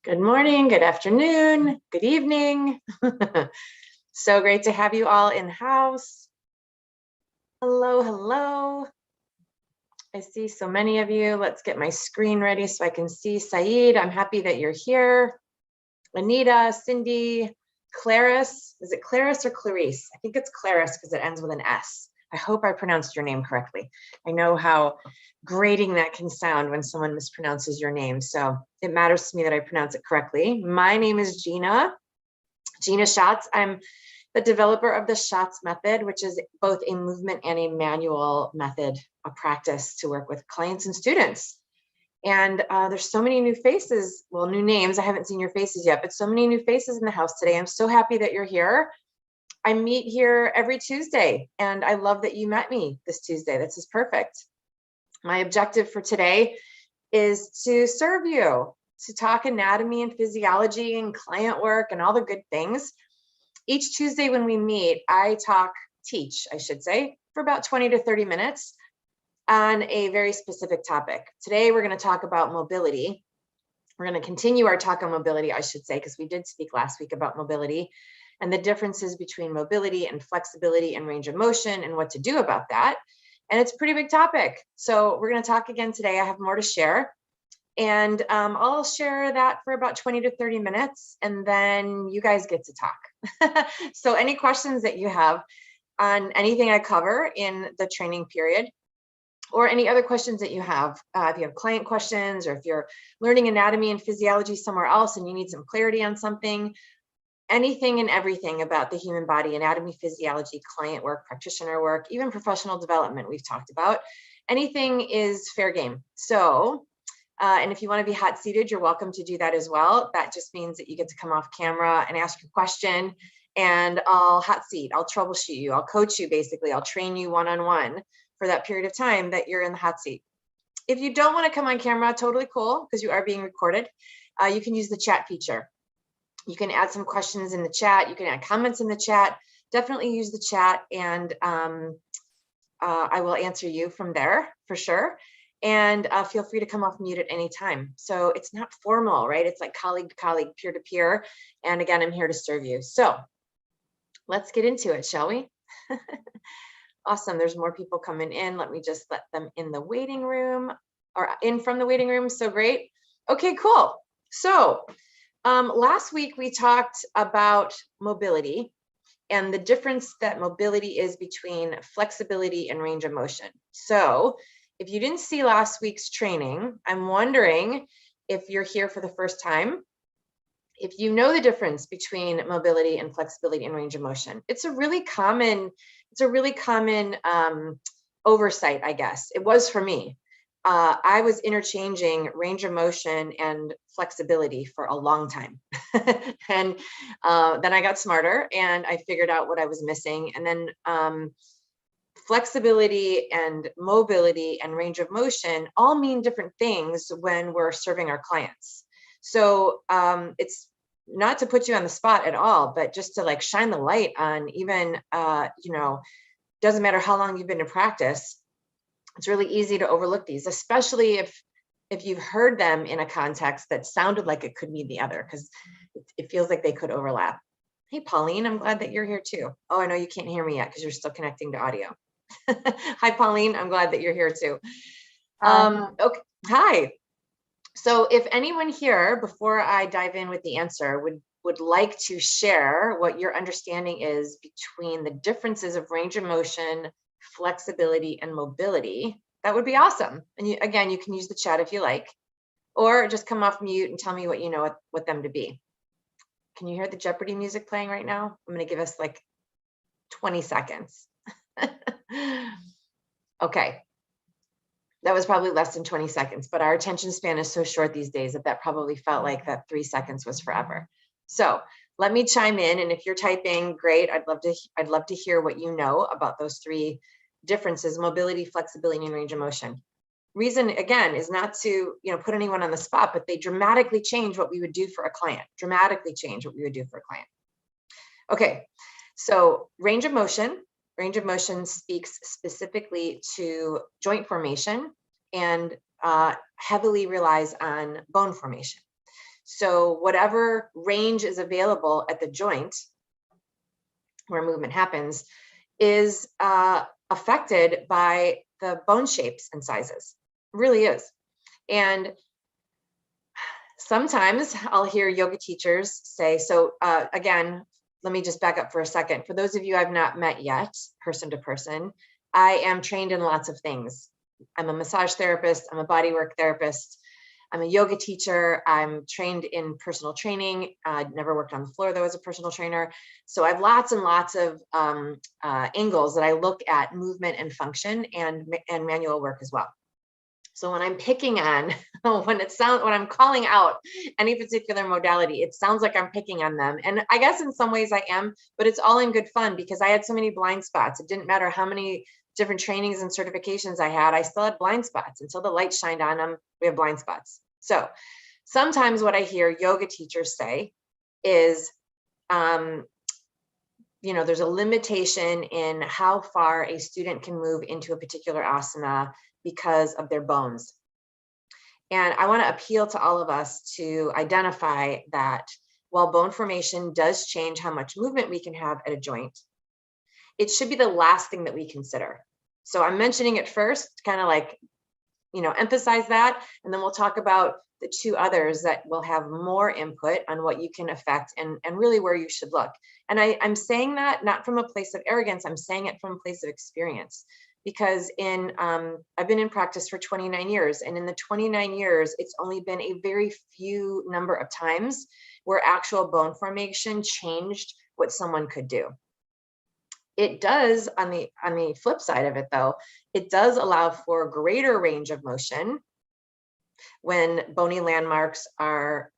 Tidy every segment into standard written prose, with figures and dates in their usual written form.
Good morning, good afternoon, good evening. So great to have you all in house. Hello, hello. I see so many of you. Let's get my screen ready so I can see Saeed. I'm happy that you're here. Anita, Cindy, Clarice. Is it Clarice or Clarice? I think it's Clarice because it ends with an S. I hope I pronounced your name correctly. I know how grating that can sound when someone mispronounces your name. So it matters to me that I pronounce it correctly. My name is Gina Schatz. I'm the developer of the Schatz Method, which is both a movement and a manual method, a practice to work with clients and students. And there's so many new faces, well, new names. I haven't seen your faces yet, but so many new faces in the house today. I'm so happy that you're here. I meet here every Tuesday, and I love that you met me this Tuesday. This is perfect. My objective for today is to serve you, to talk anatomy and physiology and client work and all the good things. Each Tuesday when we meet, I teach, for about 20 to 30 minutes on a very specific topic. Today, we're going to talk about mobility. We're going to continue our talk on mobility, because we did speak last week about mobility and the differences between mobility and flexibility and range of motion and what to do about that. And it's a pretty big topic. So we're going to talk again today. I have more to share. And I'll share that for about 20 to 30 minutes, and then you guys get to talk. So any questions that you have on anything I cover in the training period, or any other questions that you have, if you have client questions, or if you're learning anatomy and physiology somewhere else and you need some clarity on something, anything and everything about the human body, anatomy, physiology, client work, practitioner work, even professional development we've talked about, anything is fair game. So, and if you want to be hot seated, you're welcome to do that as well. That just means that you get to come off camera and ask your question, and I'll hot seat, I'll troubleshoot you, I'll coach you, basically, I'll train you one-on-one for that period of time that you're in the hot seat. If you don't want to come on camera, totally cool, because you are being recorded. You can use the chat feature. You can add some questions in the chat. You can add comments in the chat. Definitely use the chat, and I will answer you from there for sure. And feel free to come off mute at any time. So it's not formal, right? It's like colleague to colleague, peer to peer. And again, I'm here to serve you. So let's get into it, shall we? Awesome. There's more people coming in. Let me just let them in the waiting room, or in from the waiting room. So great. Okay, cool. So last week we talked about mobility and the difference that mobility is between flexibility and range of motion. So if you didn't see last week's training, I'm wondering if you're here for the first time, if you know the difference between mobility and flexibility and range of motion. It's a really common oversight, I guess. It was for me. I was interchanging range of motion and flexibility for a long time. And then I got smarter and I figured out what I was missing. And then flexibility and mobility and range of motion all mean different things when we're serving our clients. So it's not to put you on the spot at all, but just to like shine the light on even, doesn't matter how long you've been in practice. It's really easy to overlook these, especially if you've heard them in a context that sounded like it could mean the other, because it feels like they could overlap. Hey, Pauline, I'm glad that you're here too. Oh, I know you can't hear me yet because you're still connecting to audio. Hi, Pauline, I'm glad that you're here too. Okay, hi. So if anyone here, before I dive in with the answer, would like to share what your understanding is between the differences of range of motion, flexibility, and mobility, that would be awesome. And again, you can use the chat if you like, or just come off mute and tell me what you know what them to be. Can you hear the Jeopardy music playing right now? I'm going to give us like 20 seconds. Okay. That was probably less than 20 seconds, but our attention span is so short these days that probably felt like that 3 seconds was forever. So let me chime in, and if you're typing, great. I'd love to hear what you know about those three differences: mobility, flexibility, and range of motion. Reason, again, is not to put anyone on the spot, but they dramatically change what we would do for a client. Dramatically change what we would do for a client. Okay, so range of motion. Range of motion speaks specifically to joint formation and heavily relies on bone formation. So whatever range is available at the joint where movement happens is affected by the bone shapes and sizes. It really is. And sometimes I'll hear yoga teachers say, so again, let me just back up for a second. For those of you I've not met yet, person to person, I am trained in lots of things. I'm a massage therapist, I'm a bodywork therapist, I'm a yoga teacher, I'm trained in personal training. Never worked on the floor though as a personal trainer. So I have lots and lots of angles that I look at movement and function and manual work as well. So when I'm picking on, when I'm calling out any particular modality, it sounds like I'm picking on them. And I guess in some ways I am, but it's all in good fun because I had so many blind spots. It didn't matter how many different trainings and certifications I had, I still had blind spots. Until the light shined on them, we have blind spots. So sometimes what I hear yoga teachers say is, there's a limitation in how far a student can move into a particular asana because of their bones. And I want to appeal to all of us to identify that while bone formation does change how much movement we can have at a joint, it should be the last thing that we consider. So I'm mentioning it first, kind of like, emphasize that, and then we'll talk about the two others that will have more input on what you can affect and really where you should look. And I'm saying that not from a place of arrogance, I'm saying it from a place of experience. Because I've been in practice for 29 years, and in the 29 years, it's only been a very few number of times where actual bone formation changed what someone could do. It does, on the flip side of it though, it does allow for greater range of motion when bony landmarks are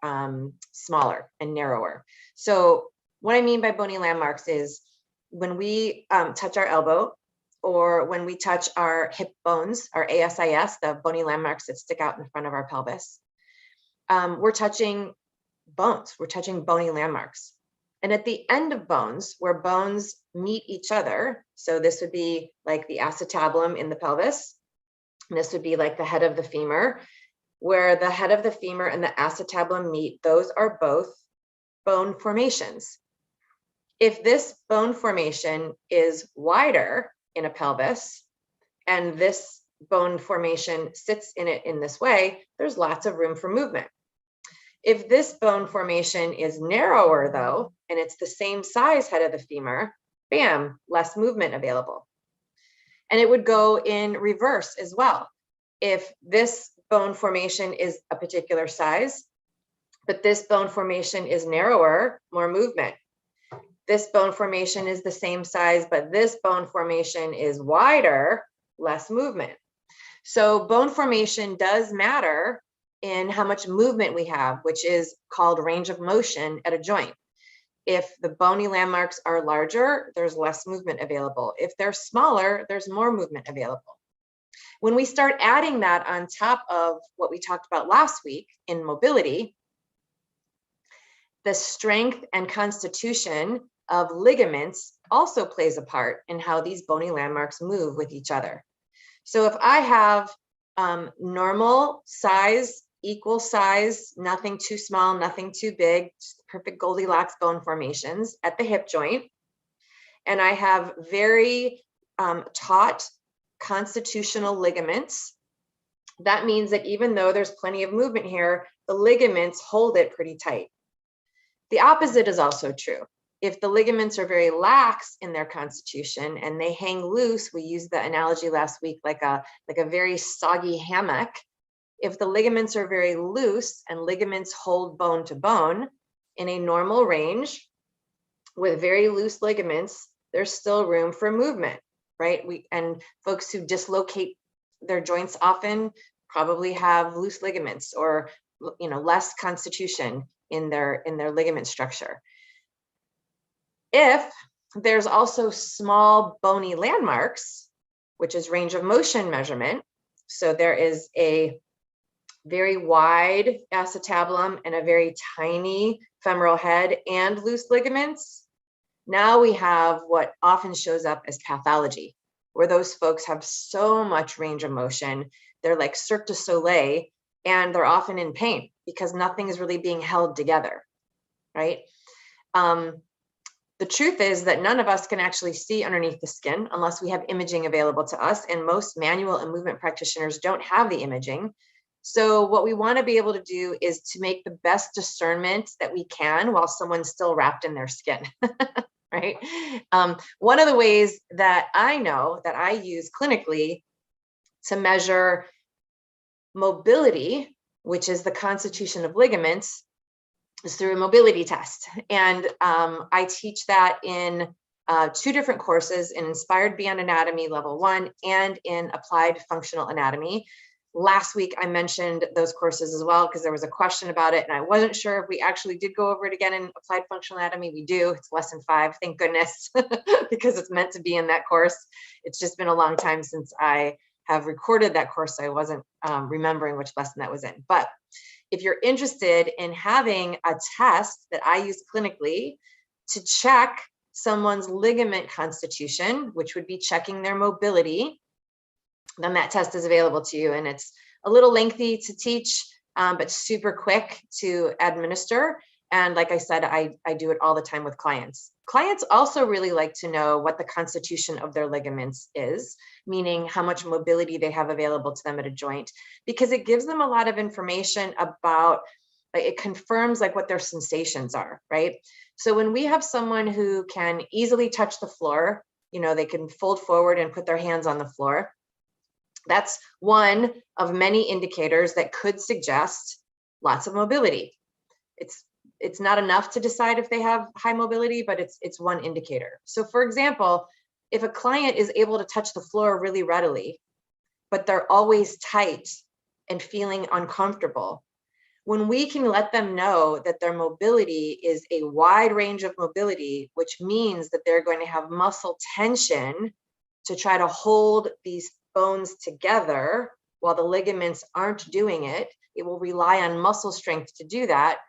smaller and narrower. So what I mean by bony landmarks is when we touch our elbow, or when we touch our hip bones, our ASIS, the bony landmarks that stick out in front of our pelvis, we're touching bones, we're touching bony landmarks. And at the end of bones, where bones meet each other, so this would be like the acetabulum in the pelvis, and this would be like the head of the femur, where the head of the femur and the acetabulum meet, those are both bone formations. If this bone formation is wider in a pelvis, and this bone formation sits in it in this way, there's lots of room for movement. If this bone formation is narrower though, and it's the same size head of the femur, bam, less movement available. And it would go in reverse as well. If this bone formation is a particular size, but this bone formation is narrower, more movement. This bone formation is the same size, but this bone formation is wider, less movement. So bone formation does matter in how much movement we have, which is called range of motion at a joint. If the bony landmarks are larger, there's less movement available. If they're smaller, there's more movement available. When we start adding that on top of what we talked about last week in mobility, the strength and constitution of ligaments also plays a part in how these bony landmarks move with each other. So if I have normal size, equal size, nothing too small, nothing too big, just perfect Goldilocks bone formations at the hip joint, and I have very taut constitutional ligaments, that means that even though there's plenty of movement here, the ligaments hold it pretty tight. The opposite is also true. If the ligaments are very lax in their constitution and they hang loose, we used the analogy last week like a very soggy hammock. If the ligaments are very loose and ligaments hold bone to bone in a normal range with very loose ligaments, there's still room for movement, right? And folks who dislocate their joints often probably have loose ligaments or less constitution in their ligament structure. If there's also small bony landmarks, which is range of motion measurement, so there is a very wide acetabulum and a very tiny femoral head and loose ligaments, now we have what often shows up as pathology, where those folks have so much range of motion, they're like Cirque du Soleil, and they're often in pain because nothing is really being held together, right? The truth is that none of us can actually see underneath the skin unless we have imaging available to us, and most manual and movement practitioners don't have the imaging. So what we want to be able to do is to make the best discernment that we can while someone's still wrapped in their skin, right? One of the ways that I know that I use clinically to measure mobility, which is the constitution of ligaments, is through a mobility test. And I teach that in 2 different courses, in Inspired Beyond Anatomy Level 1 and in Applied Functional Anatomy. Last week, I mentioned those courses as well because there was a question about it, and I wasn't sure if we actually did go over it again in Applied Functional Anatomy. We do. It's lesson 5, thank goodness, because it's meant to be in that course. It's just been a long time since I have recorded that course, so I wasn't remembering which lesson that was in. But if you're interested in having a test that I use clinically to check someone's ligament constitution, which would be checking their mobility, then that test is available to you. And it's a little lengthy to teach, but super quick to administer. And like I said, I do it all the time with clients. Clients also really like to know what the constitution of their ligaments is, meaning how much mobility they have available to them at a joint, because it gives them a lot of information about, it confirms like what their sensations are, right? So when we have someone who can easily touch the floor, you know, they can fold forward and put their hands on the floor. That's one of many indicators that could suggest lots of mobility. It's not enough to decide if they have high mobility, but it's one indicator. So for example, if a client is able to touch the floor really readily, but they're always tight and feeling uncomfortable, when we can let them know that their mobility is a wide range of mobility, which means that they're going to have muscle tension to try to hold these bones together while the ligaments aren't doing it, it will rely on muscle strength to do that.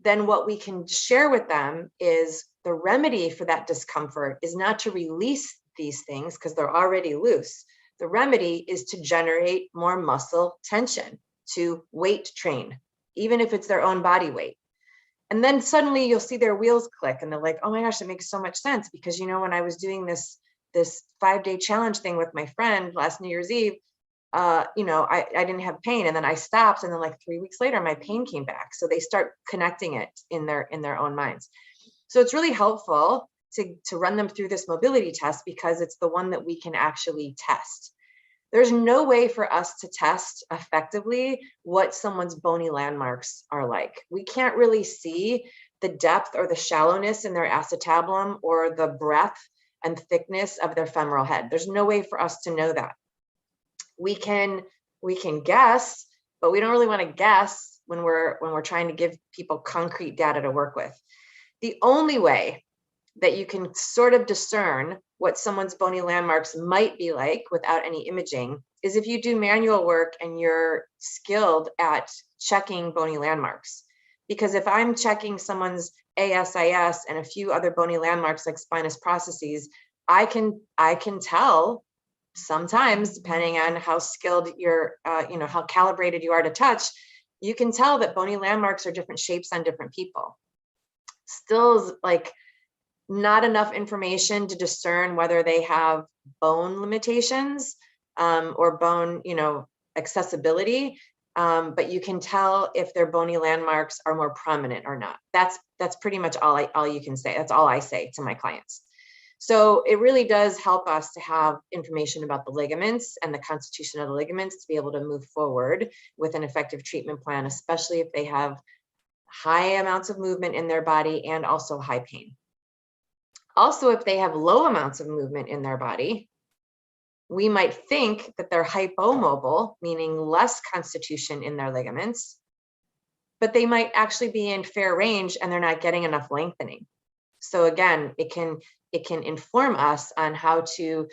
Then what we can share with them is the remedy for that discomfort is not to release these things because they're already loose. The remedy is to generate more muscle tension, to weight train, even if it's their own body weight. And then suddenly you'll see their wheels click and they're like, oh my gosh, it makes so much sense, because, you know, when I was doing this 5-day challenge thing with my friend last New Year's Eve, you know, I didn't have pain, and then I stopped, and then like 3 weeks later, my pain came back. So they start connecting it in their own minds. So it's really helpful to run them through this mobility test because it's the one that we can actually test. There's no way for us to test effectively what someone's bony landmarks are like. We can't really see the depth or the shallowness in their acetabulum or the breadth and thickness of their femoral head. There's no way for us to know that. We can guess, but we don't really want to guess when we're trying to give people concrete data to work with. The only way that you can sort of discern what someone's bony landmarks might be like without any imaging is if you do manual work and you're skilled at checking bony landmarks. Because if I'm checking someone's ASIS and a few other bony landmarks like spinous processes, I can tell sometimes, depending on how skilled you're, you know, how calibrated you are to touch, you can tell that bony landmarks are different shapes on different people. Still is like not enough information to discern whether they have bone limitations or bone, you know, accessibility. But you can tell if their bony landmarks are more prominent or not. That's pretty much all you can say. That's all I say to my clients. So it really does help us to have information about the ligaments and the constitution of the ligaments to be able to move forward with an effective treatment plan, especially if they have high amounts of movement in their body and also high pain. Also, if they have low amounts of movement in their body, we might think that they're hypomobile, meaning less constitution in their ligaments, but they might actually be in fair range and they're not getting enough lengthening. So again, it can inform us on how to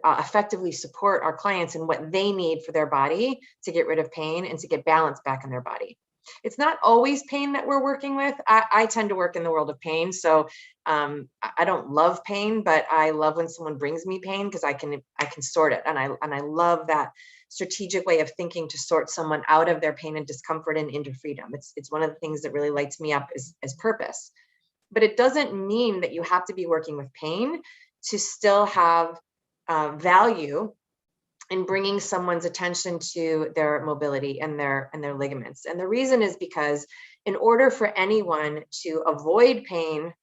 effectively support our clients and what they need for their body to get rid of pain and to get balance back in their body. It's not always pain that we're working with. I tend to work in the world of pain. So I don't love pain, but I love when someone brings me pain because I can sort it. And I love that strategic way of thinking to sort someone out of their pain and discomfort and into freedom. It's one of the things that really lights me up as purpose. But it doesn't mean that you have to be working with pain to still have value in bringing someone's attention to their mobility and their ligaments. And the reason is because in order for anyone to avoid pain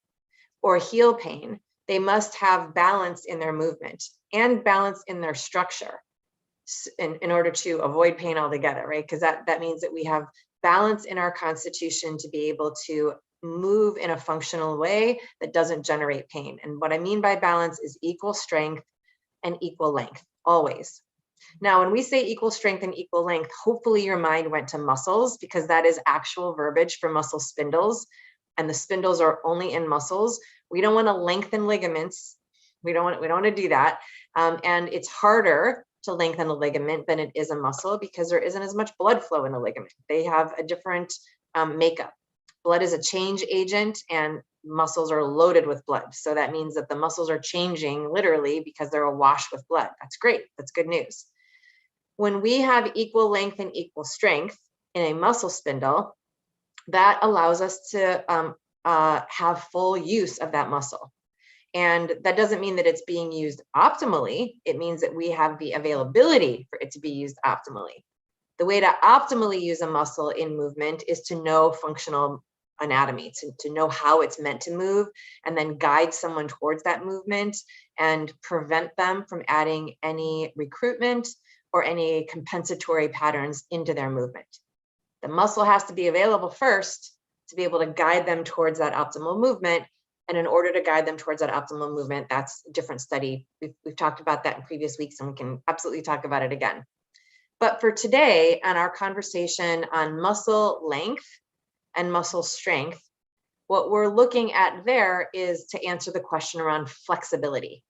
or heal pain, they must have balance in their movement and balance in their structure in order to avoid pain altogether, right? Because that means that we have balance in our constitution to be able to move in a functional way that doesn't generate pain. And what I mean by balance is equal strength and equal length, always. Now, when we say equal strength and equal length, hopefully your mind went to muscles, because that is actual verbiage for muscle spindles. And the spindles are only in muscles. We don't want to lengthen ligaments. We don't want to do that. And it's harder to lengthen a ligament than it is a muscle because there isn't as much blood flow in a ligament. They have a different makeup. Blood is a change agent and muscles are loaded with blood. So that means that the muscles are changing literally because they're awash with blood. That's great. That's good news. When we have equal length and equal strength in a muscle spindle, that allows us to have full use of that muscle. And that doesn't mean that it's being used optimally. It means that we have the availability for it to be used optimally. The way to optimally use a muscle in movement is to know functional anatomy, to know how it's meant to move, and then guide someone towards that movement and prevent them from adding any recruitment or any compensatory patterns into their movement. The muscle has to be available first to be able to guide them towards that optimal movement. And in order to guide them towards that optimal movement, that's a different study. We've talked about that in previous weeks, and we can absolutely talk about it again. But for today, on our conversation on muscle length and muscle strength, what we're looking at there is to answer the question around flexibility.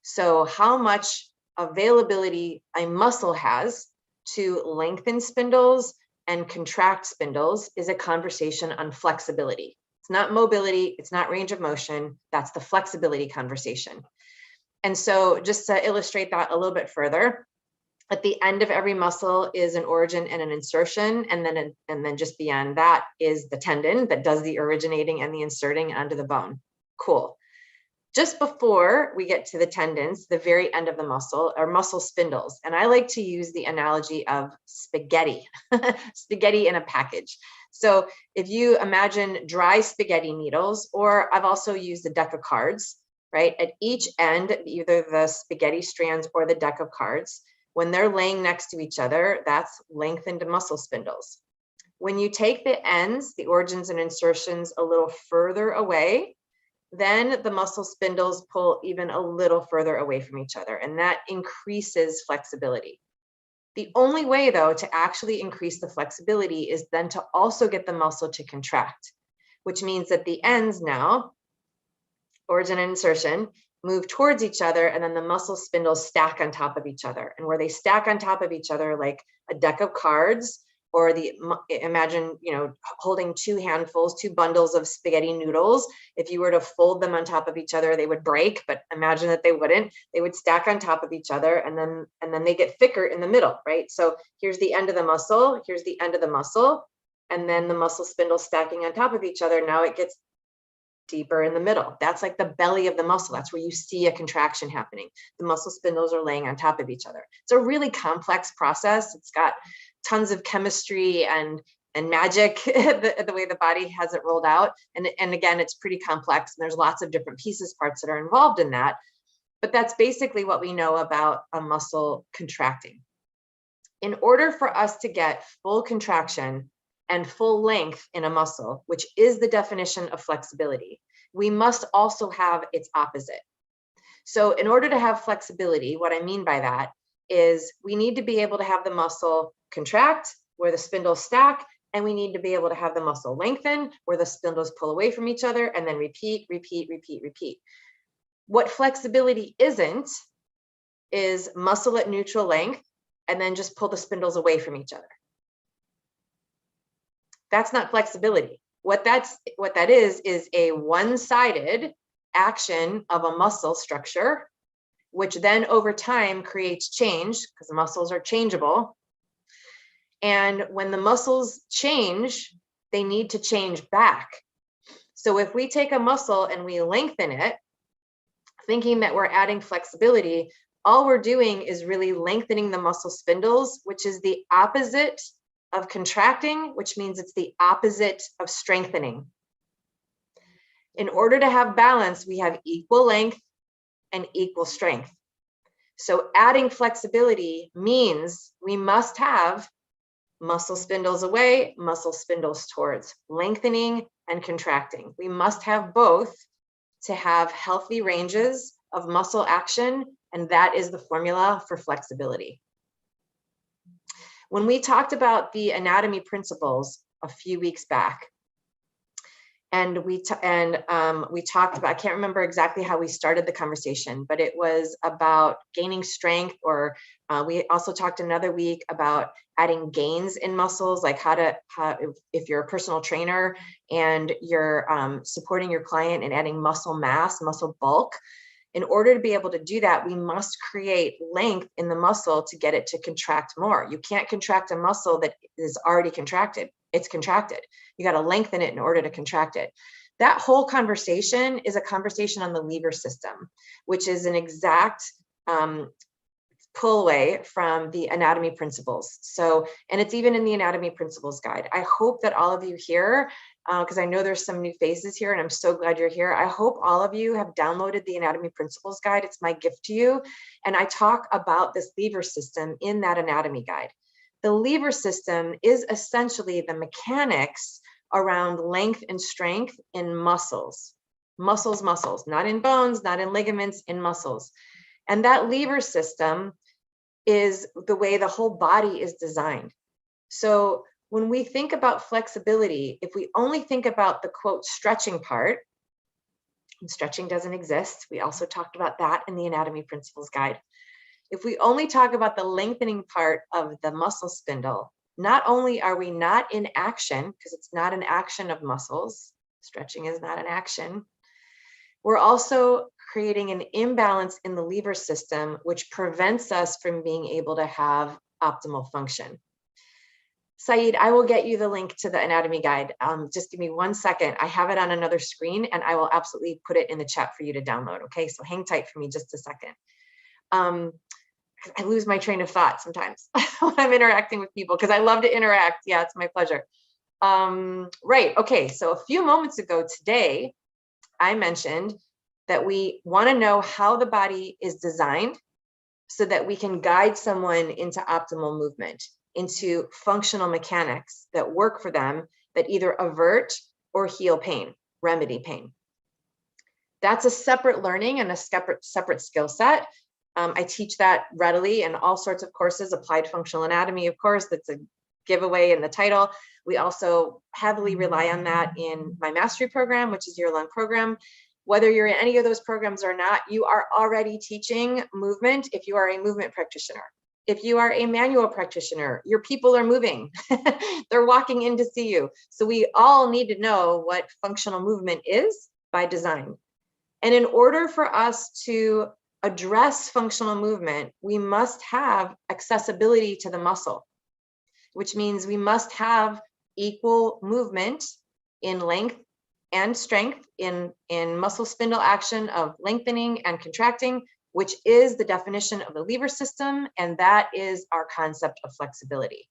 So how much availability a muscle has to lengthen spindles and contract spindles is a conversation on flexibility. It's not mobility, it's not range of motion, that's the flexibility conversation. And so just to illustrate that a little bit further, at the end of every muscle is an origin and an insertion, and then just beyond that is the tendon that does the originating and the inserting onto the bone. Cool. Just before we get to the tendons, the very end of the muscle are muscle spindles. And I like to use the analogy of spaghetti, spaghetti in a package. So if you imagine dry spaghetti needles, or I've also used a deck of cards, right? At each end, either the spaghetti strands or the deck of cards, when they're laying next to each other, that's lengthened muscle spindles. When you take the ends, the origins and insertions a little further away, then the muscle spindles pull even a little further away from each other, and that increases flexibility. The only way, though, to actually increase the flexibility is then to also get the muscle to contract, which means that the ends now, origin and insertion, move towards each other, and then the muscle spindles stack on top of each other. And where they stack on top of each other like a deck of cards, or imagine, holding two bundles of spaghetti noodles. If you were to fold them on top of each other, they would break, but imagine that they wouldn't. They would stack on top of each other, and then they get thicker in the middle, right? So here's the end of the muscle, here's the end of the muscle, and then the muscle spindles stacking on top of each other. Now it gets deeper in the middle. That's like the belly of the muscle. That's where you see a contraction happening. The muscle spindles are laying on top of each other. It's a really complex process. It's got tons of chemistry and magic, the way the body has it rolled out. And again, it's pretty complex, and there's lots of different pieces, parts that are involved in that. But that's basically what we know about a muscle contracting. In order for us to get full contraction and full length in a muscle, which is the definition of flexibility, we must also have its opposite. So in order to have flexibility, what I mean by that is we need to be able to have the muscle contract where the spindles stack, and we need to be able to have the muscle lengthen where the spindles pull away from each other, and then repeat, repeat, repeat, repeat. What flexibility isn't is muscle at neutral length and then just pull the spindles away from each other. That's not flexibility. What that is a one-sided action of a muscle structure, which then over time creates change, because the muscles are changeable. And when the muscles change, they need to change back. So if we take a muscle and we lengthen it, thinking that we're adding flexibility, all we're doing is really lengthening the muscle spindles, which is the opposite of contracting, which means it's the opposite of strengthening. In order to have balance, we have equal length and equal strength. So adding flexibility means we must have muscle spindles away, muscle spindles towards, lengthening and contracting. We must have both to have healthy ranges of muscle action, and that is the formula for flexibility. When we talked about the anatomy principles a few weeks back, and we talked about, I can't remember exactly how we started the conversation, but it was about gaining strength, or we also talked another week about adding gains in muscles, like if you're a personal trainer and you're supporting your client and adding muscle mass, muscle bulk. In order to be able to do that, we must create length in the muscle to get it to contract more. You can't contract a muscle that is already contracted. It's contracted. You got to lengthen it in order to contract it. That whole conversation is a conversation on the lever system, which is an exact pull away from the anatomy principles. So, and it's even in the anatomy principles guide. I hope that all of you here, because I know there's some new faces here and I'm so glad you're here. I hope all of you have downloaded the anatomy principles guide. It's my gift to you. And I talk about this lever system in that anatomy guide. The lever system is essentially the mechanics around length and strength in muscles, not in bones, not in ligaments, in muscles. And that lever system is the way the whole body is designed. So when we think about flexibility, if we only think about the quote stretching part, and stretching doesn't exist. We also talked about that in the anatomy principles guide. If we only talk about the lengthening part of the muscle spindle, not only are we not in action, because it's not an action of muscles, stretching is not an action, we're also creating an imbalance in the lever system, which prevents us from being able to have optimal function. Saeed, I will get you the link to the anatomy guide. Just give me 1 second. I have it on another screen and I will absolutely put it in the chat for you to download. Okay, so hang tight for me just a second. I lose my train of thought sometimes when I'm interacting with people because I love to interact. Yeah, it's my pleasure. Right, okay, so a few moments ago today, I mentioned that we want to know how the body is designed so that we can guide someone into optimal movement, into functional mechanics that work for them, that either avert or heal pain, remedy pain. That's a separate learning and a separate skill set. I teach that readily in all sorts of courses, applied functional anatomy, of course, that's a giveaway in the title. We also heavily rely on that in my mastery program, which is a year-long program. Whether you're in any of those programs or not, you are already teaching movement if you are a movement practitioner. If you are a manual practitioner, your people are moving. They're walking in to see you. So we all need to know what functional movement is by design. And in order for us to address functional movement, we must have accessibility to the muscle, which means we must have equal movement in length and strength in muscle spindle action of lengthening and contracting, which is the definition of the lever system, and that is our concept of flexibility.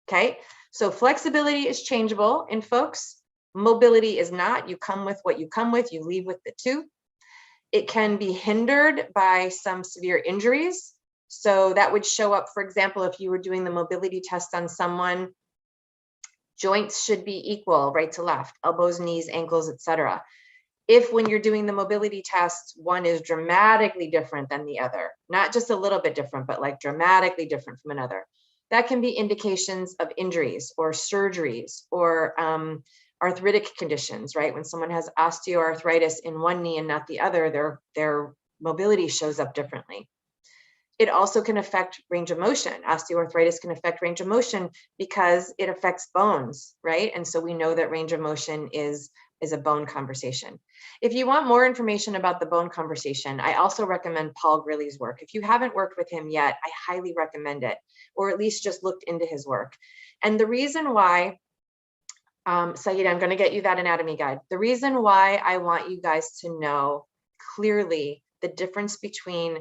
Okay, so flexibility is changeable in folks. Mobility is not. You come with what you come with, you leave with the two. It can be hindered by some severe injuries. So that would show up, for example, if you were doing the mobility test on someone, joints should be equal, right to left, elbows, knees, ankles, etc. If when you're doing the mobility test, one is dramatically different than the other, not just a little bit different, but like dramatically different from another, that can be indications of injuries or surgeries or arthritic conditions, right? When someone has osteoarthritis in one knee and not the other, their mobility shows up differently. It also can affect range of motion. Osteoarthritis can affect range of motion because it affects bones, right? And so we know that range of motion is a bone conversation. If you want more information about the bone conversation, I also recommend Paul Grilley's work. If you haven't worked with him yet, I highly recommend it, or at least just looked into his work. And the reason why, Saeed, I'm going to get you that anatomy guide. The reason why I want you guys to know clearly the difference between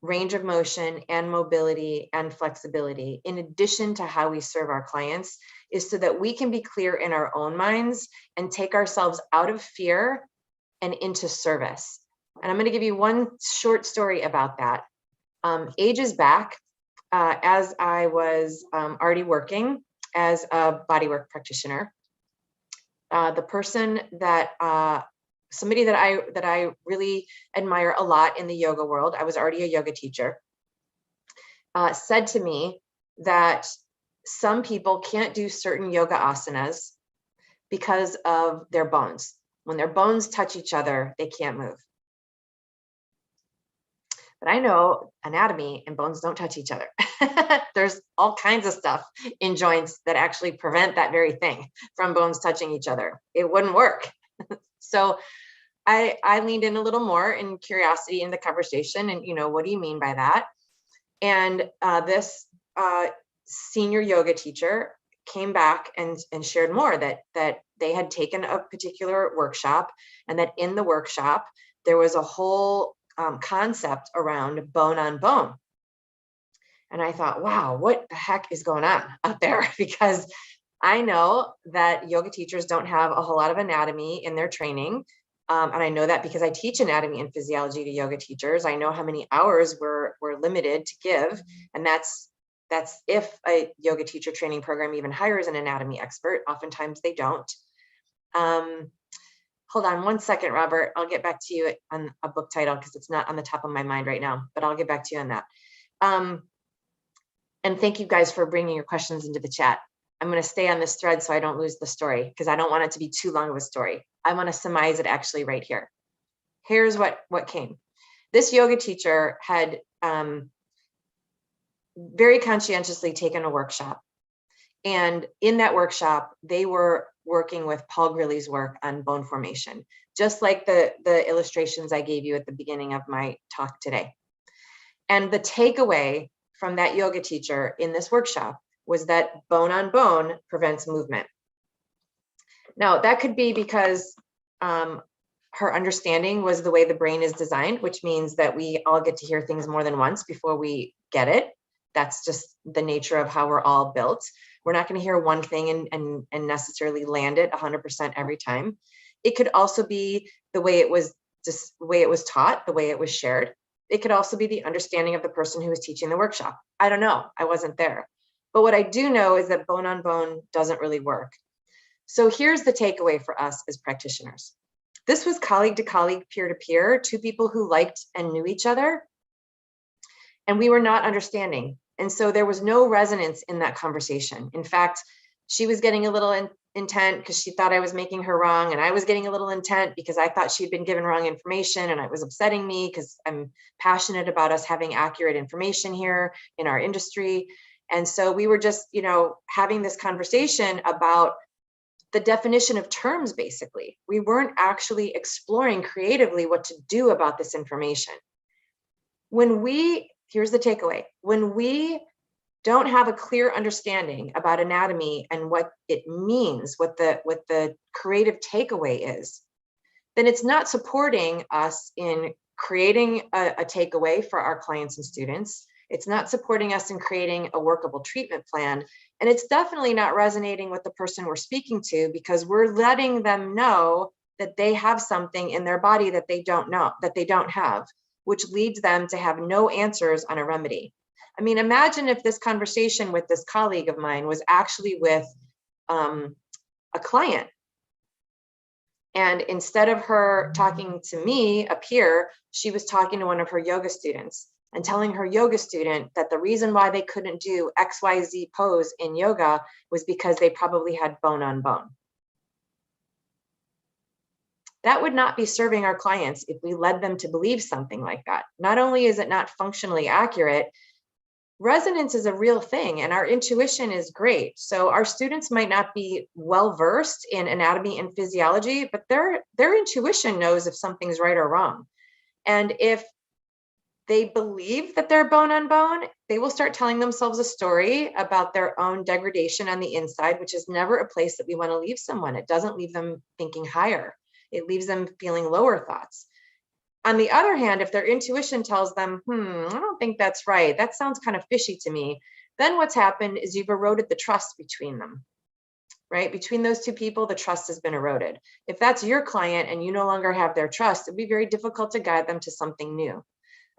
range of motion and mobility and flexibility, in addition to how we serve our clients, is so that we can be clear in our own minds and take ourselves out of fear and into service. And I'm going to give you one short story about that. Ages back, as I was already working as a bodywork practitioner, the person that somebody that I really admire a lot in the yoga world, I was already a yoga teacher, said to me that some people can't do certain yoga asanas because of their bones. When their bones touch each other, they can't move. But I know anatomy and bones don't touch each other. There's all kinds of stuff in joints that actually prevent that very thing from bones touching each other. It wouldn't work. So I leaned in a little more in curiosity in the conversation, and what do you mean by that? And this senior yoga teacher came back and shared more that they had taken a particular workshop, and that in the workshop there was a whole concept around bone on bone. And I thought, wow, what the heck is going on out there? Because I know that yoga teachers don't have a whole lot of anatomy in their training. And I know that because I teach anatomy and physiology to yoga teachers. I know how many hours we're limited to give. And that's if a yoga teacher training program even hires an anatomy expert. Oftentimes they don't. Hold on one second, Robert. I'll get back to you on a book title because it's not on the top of my mind right now, but I'll get back to you on that. And thank you guys for bringing your questions into the chat. I'm going to stay on this thread so I don't lose the story, because I don't want it to be too long of a story. I want to surmise it actually right here. Here's what came. This yoga teacher had very conscientiously taken a workshop. And in that workshop, they were working with Paul Grilley's work on bone formation, just like the illustrations I gave you at the beginning of my talk today. And the takeaway from that yoga teacher in this workshop was that bone on bone prevents movement. Now, that could be because her understanding was the way the brain is designed, which means that we all get to hear things more than once before we get it. That's just the nature of how we're all built. We're not going to hear one thing and necessarily land it 100% every time. It could also be the way it was taught, the way it was shared. It could also be the understanding of the person who was teaching the workshop. I don't know. I wasn't there. But what I do know is that bone on bone doesn't really work. So here's the takeaway for us as practitioners. This was colleague to colleague, peer to peer, two people who liked and knew each other. And we were not understanding. And so there was no resonance in that conversation. In fact, she was getting a little intent because she thought I was making her wrong. And I was getting a little intent because I thought she'd been given wrong information, and it was upsetting me because I'm passionate about us having accurate information here in our industry. And so we were just, having this conversation about the definition of terms, basically. We weren't actually exploring creatively what to do about this information. Here's the takeaway. When we don't have a clear understanding about anatomy and what it means, what the creative takeaway is, then it's not supporting us in creating a takeaway for our clients and students. It's not supporting us in creating a workable treatment plan. And it's definitely not resonating with the person we're speaking to, because we're letting them know that they have something in their body that they don't know, that they don't have, which leads them to have no answers on a remedy. I mean, imagine if this conversation with this colleague of mine was actually with a client. And instead of her talking to me, a peer, she was talking to one of her yoga students and telling her yoga student that the reason why they couldn't do XYZ pose in yoga was because they probably had bone on bone. That would not be serving our clients if we led them to believe something like that. Not only is it not functionally accurate, resonance is a real thing and our intuition is great. So our students might not be well versed in anatomy and physiology, but their intuition knows if something's right or wrong. And if they believe that they're bone on bone, they will start telling themselves a story about their own degradation on the inside, which is never a place that we want to leave someone. It doesn't leave them thinking higher. It leaves them feeling lower thoughts. On the other hand, if their intuition tells them, I don't think that's right, that sounds kind of fishy to me, then what's happened is you've eroded the trust between them, right? Between those two people, the trust has been eroded. If that's your client and you no longer have their trust, it'd be very difficult to guide them to something new,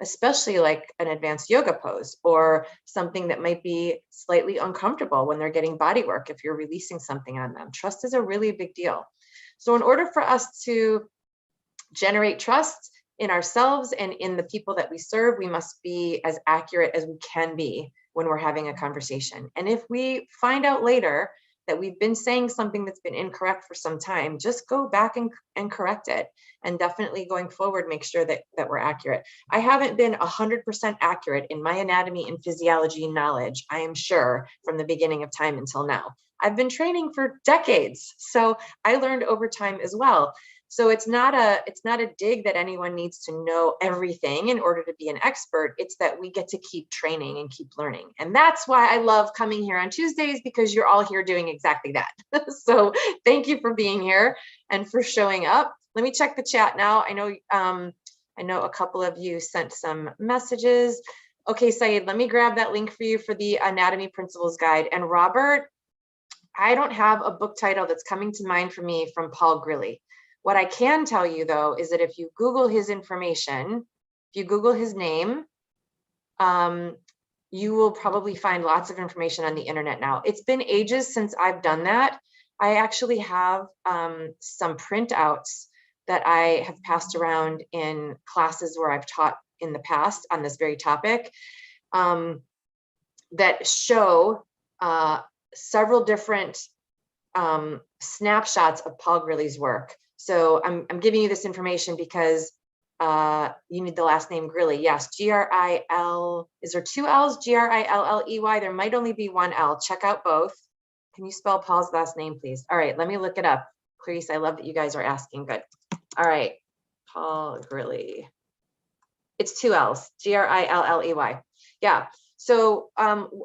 especially like an advanced yoga pose or something that might be slightly uncomfortable when they're getting body work if you're releasing something on them. Trust is a really big deal. So in order for us to generate trust in ourselves and in the people that we serve, we must be as accurate as we can be when we're having a conversation. And if we find out later that we've been saying something that's been incorrect for some time, just go back and correct it. And definitely going forward, make sure that we're accurate. I haven't been 100% accurate in my anatomy and physiology knowledge, I am sure, from the beginning of time until now. I've been training for decades, so I learned over time as well. So it's not a dig that anyone needs to know everything in order to be an expert. It's that we get to keep training and keep learning. And that's why I love coming here on Tuesdays, because you're all here doing exactly that. So thank you for being here and for showing up. Let me check the chat now. I know a couple of you sent some messages. Okay, Saeed, let me grab that link for you for the Anatomy Principles Guide. And Robert, I don't have a book title that's coming to mind for me from Paul Grilley. What I can tell you, though, is that if you Google his information, if you Google his name, you will probably find lots of information on the internet now. It's been ages since I've done that. I actually have some printouts that I have passed around in classes where I've taught in the past on this very topic that show several different snapshots of Paul Grilley's work. So I'm giving you this information because you need the last name Grilley. Yes, G-R-I-L, is there two L's? G-R-I-L-L-E-Y, there might only be one L. Check out both. Can you spell Paul's last name, please? All right, let me look it up. Clarice, I love that you guys are asking. Good. All right, Paul Grilley. It's two L's, G-R-I-L-L-E-Y. Yeah, so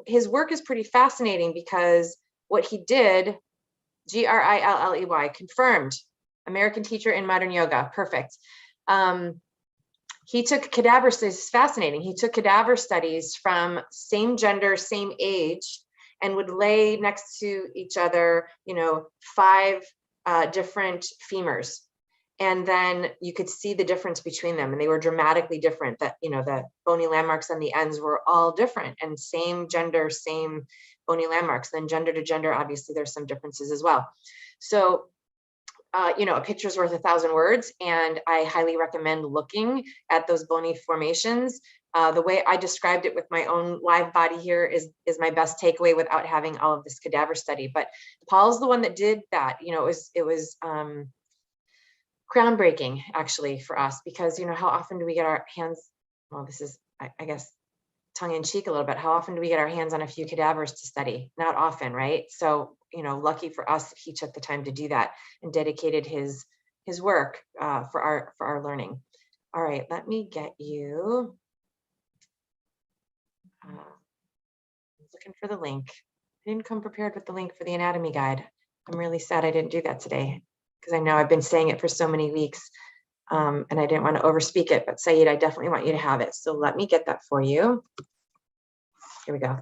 his work is pretty fascinating because what he did, G-R-I-L-L-E-Y, confirmed, American teacher in modern yoga, perfect. He took cadaver studies, it's fascinating. He took cadaver studies from same gender, same age, and would lay next to each other, 5 different femurs. And then you could see the difference between them, and they were dramatically different. That, the bony landmarks on the ends were all different, and same gender, same bony landmarks. Then gender to gender, obviously there's some differences as well. So, a picture's worth 1,000 words, and I highly recommend looking at those bony formations. The way I described it with my own live body here is my best takeaway without having all of this cadaver study. But Paul's the one that did that. It was groundbreaking actually for us, because how often do we get our hands, well, this is I guess tongue in cheek a little bit, how often do we get our hands on a few cadavers to study? Not often, right? So lucky for us that he took the time to do that and dedicated his work for our learning. All right, let me get you looking for the link. I didn't come prepared with the link for the anatomy guide. I'm really sad I didn't do that today, because I know I've been saying it for so many weeks, and I didn't want to overspeak it, but Saeed, I definitely want you to have it. So let me get that for you. Here we go.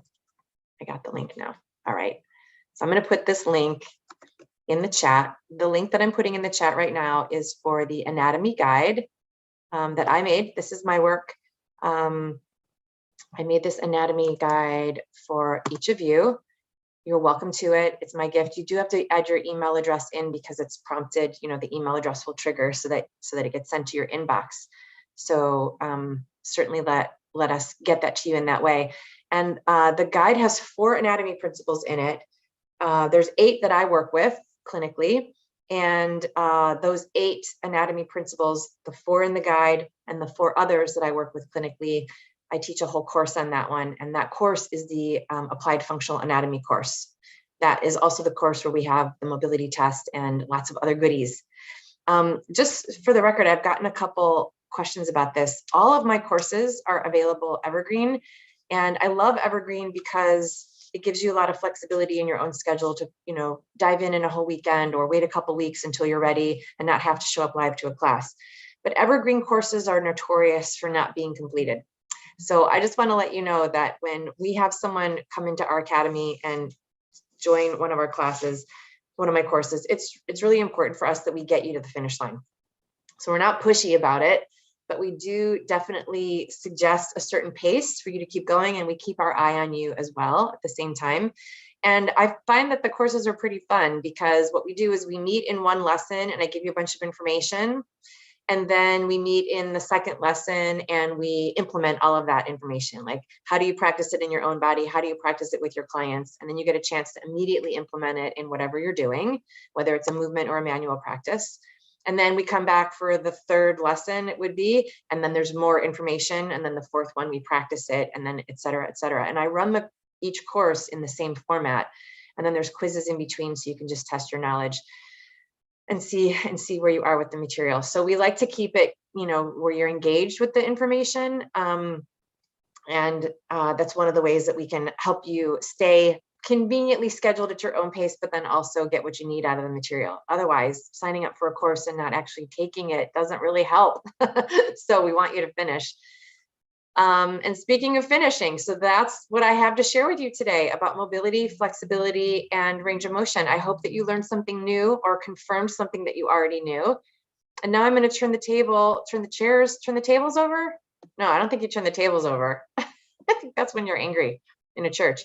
I got the link now. All right. So I'm going to put this link in the chat. The link that I'm putting in the chat right now is for the anatomy guide that I made. This is my work. I made this anatomy guide for each of you. You're welcome to it. It's my gift. You do have to add your email address in because it's prompted, the email address will trigger so that it gets sent to your inbox. So certainly let us get that to you in that way. And the guide has 4 anatomy principles in it. There's 8 that I work with clinically, And those 8 anatomy principles, the 4 in the guide and the 4 others that I work with clinically, I teach a whole course on that one. And that course is the Applied Functional Anatomy course. That is also the course where we have the mobility test and lots of other goodies. Just for the record, I've gotten a couple questions about this. All of my courses are available evergreen. And I love evergreen because it gives you a lot of flexibility in your own schedule to, dive in a whole weekend or wait a couple weeks until you're ready and not have to show up live to a class. But evergreen courses are notorious for not being completed. So I just want to let you know that when we have someone come into our academy and join one of our classes, one of my courses, it's really important for us that we get you to the finish line. So we're not pushy about it, but we do definitely suggest a certain pace for you to keep going, and we keep our eye on you as well at the same time. And I find that the courses are pretty fun because what we do is we meet in one lesson and I give you a bunch of information. And then we meet in the second lesson and we implement all of that information. Like, how do you practice it in your own body? How do you practice it with your clients? And then you get a chance to immediately implement it in whatever you're doing, whether it's a movement or a manual practice. And then we come back for the third lesson, it would be, and then there's more information. And then the fourth one, we practice it, and then et cetera, et cetera. And I run each course in the same format. And then there's quizzes in between, so you can just test your knowledge and see where you are with the material. So we like to keep it, where you're engaged with the information. And that's one of the ways that we can help you stay conveniently scheduled at your own pace, but then also get what you need out of the material. Otherwise, signing up for a course and not actually taking it doesn't really help. So we want you to finish. And speaking of finishing, so that's what I have to share with you today about mobility, flexibility, and range of motion. I hope that you learned something new or confirmed something that you already knew. And now I'm going to turn the tables over. No, I don't think you turn the tables over. I think that's when you're angry in a church.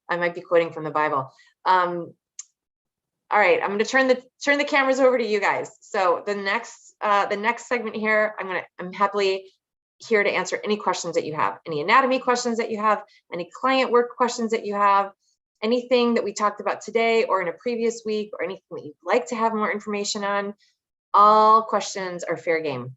I might be quoting from the Bible. All right, I'm going to turn the cameras over to you guys. So the next segment here, I'm happily here to answer any questions that you have, any anatomy questions that you have, any client work questions that you have, anything that we talked about today or in a previous week, or anything that you'd like to have more information on. All questions are fair game.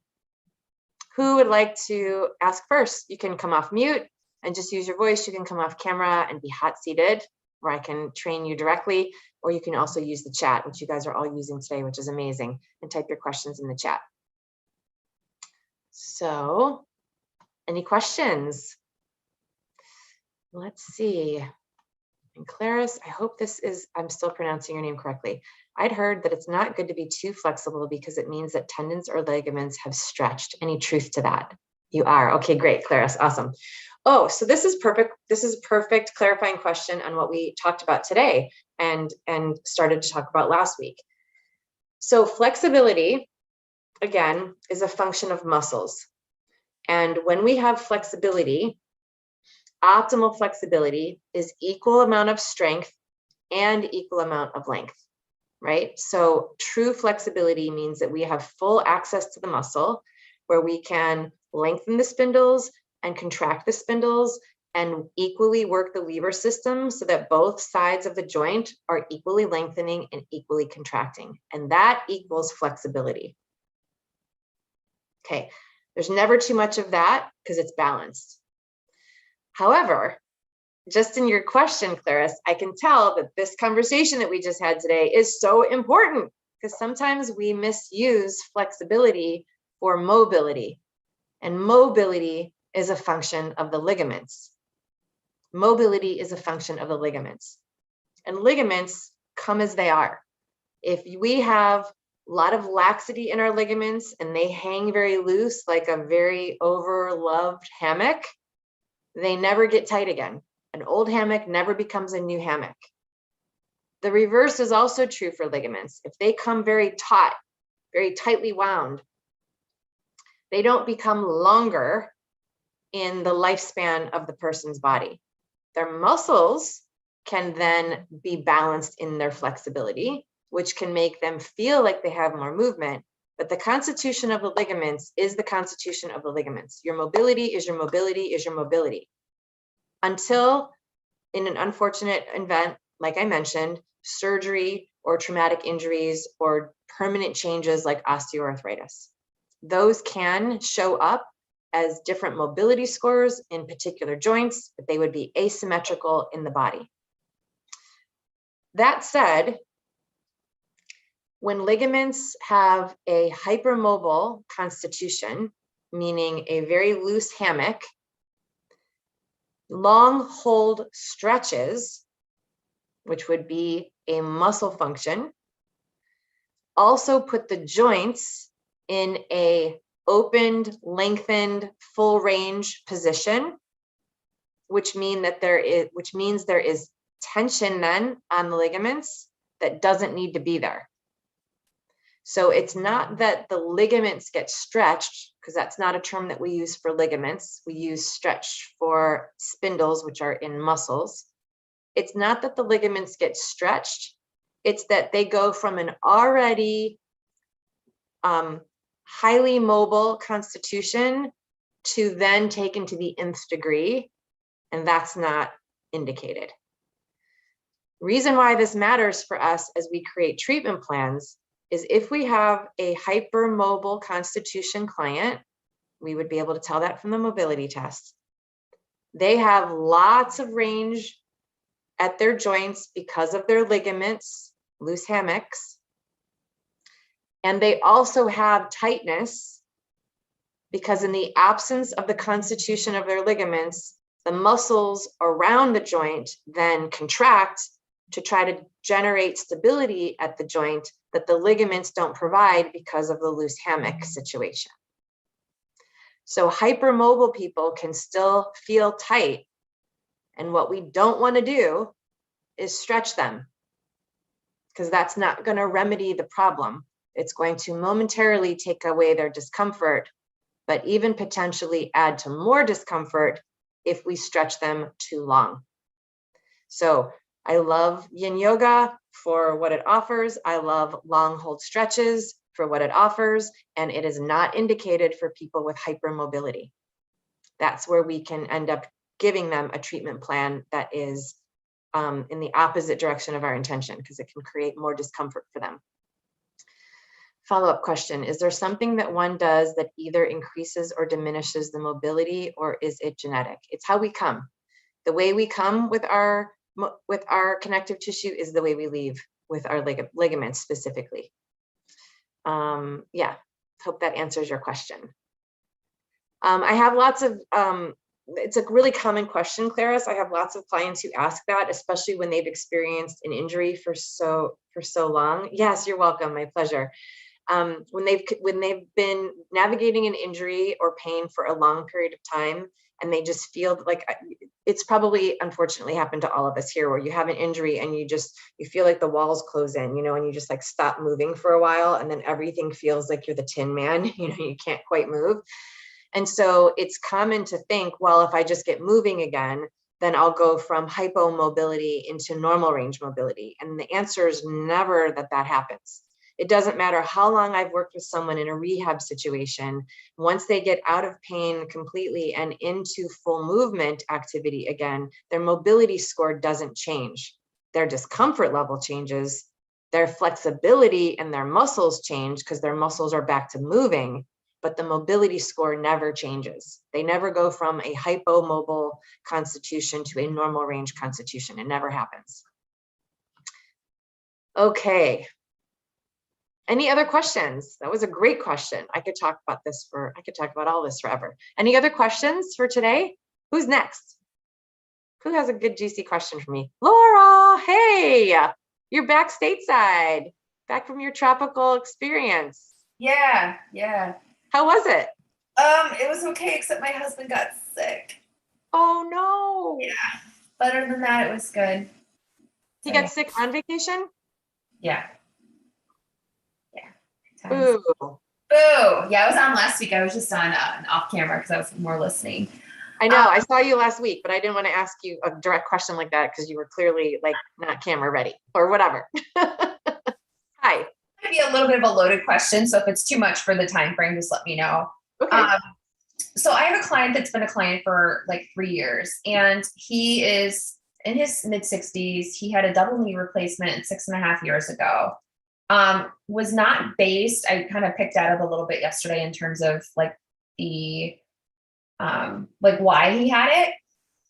Who would like to ask first? You can come off mute and just use your voice. You can come off camera and be hot seated, where I can train you directly, or you can also use the chat, which you guys are all using today, which is amazing, and type your questions in the chat. So, any questions? Let's see. And Clarice, I hope I'm still pronouncing your name correctly. I'd heard that it's not good to be too flexible because it means that tendons or ligaments have stretched. Any truth to that? You are. Okay, great, Clarice. Awesome. Oh, so this is perfect. This is a perfect clarifying question on what we talked about today and started to talk about last week. So flexibility, again, is a function of muscles. And when we have flexibility, optimal flexibility is equal amount of strength and equal amount of length, right? So true flexibility means that we have full access to the muscle, where we can lengthen the spindles and contract the spindles and equally work the lever system so that both sides of the joint are equally lengthening and equally contracting. And that equals flexibility. Okay. There's never too much of that because it's balanced. However, just in your question, Clarice, I can tell that this conversation that we just had today is so important because sometimes we misuse flexibility for mobility. And mobility is a function of the ligaments. Mobility is a function of the ligaments. And ligaments come as they are. If we have a lot of laxity in our ligaments and they hang very loose like a very over-loved hammock, they never get tight again. An old hammock never becomes a new hammock. The reverse is also true for ligaments. If they come very taut, very tightly wound, they don't become longer in the lifespan of the person's body. Their muscles can then be balanced in their flexibility, which can make them feel like they have more movement, but the constitution of the ligaments is the constitution of the ligaments. Your mobility is your mobility is your mobility. Until in an unfortunate event, like I mentioned, surgery or traumatic injuries or permanent changes like osteoarthritis. Those can show up as different mobility scores in particular joints, but they would be asymmetrical in the body. That said, when ligaments have a hypermobile constitution, meaning a very loose hammock, long hold stretches, which would be a muscle function, also put the joints in a opened, lengthened, full range position, which means there is tension then on the ligaments that doesn't need to be there. So it's not that the ligaments get stretched, because that's not a term that we use for ligaments. We use stretch for spindles, which are in muscles. It's not that the ligaments get stretched. It's that they go from an already highly mobile constitution to then taken to the nth degree, and that's not indicated. Reason why this matters for us as we create treatment plans is if we have a hypermobile constitution client, we would be able to tell that from the mobility test. They have lots of range at their joints because of their ligaments, loose hammocks. And they also have tightness because in the absence of the constitution of their ligaments, the muscles around the joint then contract to try to generate stability at the joint that the ligaments don't provide because of the loose hammock situation. So hypermobile people can still feel tight. And what we don't want to do is stretch them, because that's not going to remedy the problem. It's going to momentarily take away their discomfort, but even potentially add to more discomfort if we stretch them too long. So I love yin yoga for what it offers. I love long hold stretches for what it offers, and it is not indicated for people with hypermobility. That's where we can end up giving them a treatment plan that is in the opposite direction of our intention, because it can create more discomfort for them. Follow-up question, is there something that one does that either increases or diminishes the mobility, or is it genetic? It's how we come. The way we come with our connective tissue is the way we leave with our ligaments specifically. Yeah, hope that answers your question. I have lots of, it's a really common question, Clarice. I have lots of clients who ask that, especially when they've experienced an injury for so long. Yes, you're welcome, my pleasure. When they've been navigating an injury or pain for a long period of time, and they just feel like, it's probably unfortunately happened to all of us here, where you have an injury and you feel like the walls close in, and you just like stop moving for a while, and then everything feels like you're the Tin Man, you can't quite move. And so it's common to think, well, if I just get moving again, then I'll go from hypomobility into normal range mobility. And the answer is never that happens. It doesn't matter how long I've worked with someone in a rehab situation. Once they get out of pain completely and into full movement activity again, their mobility score doesn't change. Their discomfort level changes. Their flexibility and their muscles change because their muscles are back to moving, but the mobility score never changes. They never go from a hypomobile constitution to a normal range constitution. It never happens. Okay. Any other questions? That was a great question. I could talk about all this forever. Any other questions for today? Who's next? Who has a good juicy question for me? Laura, hey, you're back stateside, back from your tropical experience. Yeah. How was it? It was okay, except my husband got sick. Oh no. Yeah. Other than that, it was good. He got sick on vacation? Yeah. Boo. Yeah, I was on last week. I was just on off camera because I was more listening. I know. I saw you last week, but I didn't want to ask you a direct question like that because you were clearly like not camera ready or whatever. Hi. Might be a little bit of a loaded question, so if it's too much for the time frame, just let me know. Okay. So I have a client that's been a client for like 3 years, and he is in his mid 60s. He had a double knee replacement 6.5 years ago. Was not based, I kind of picked at it a little bit yesterday in terms of like the, like why he had it.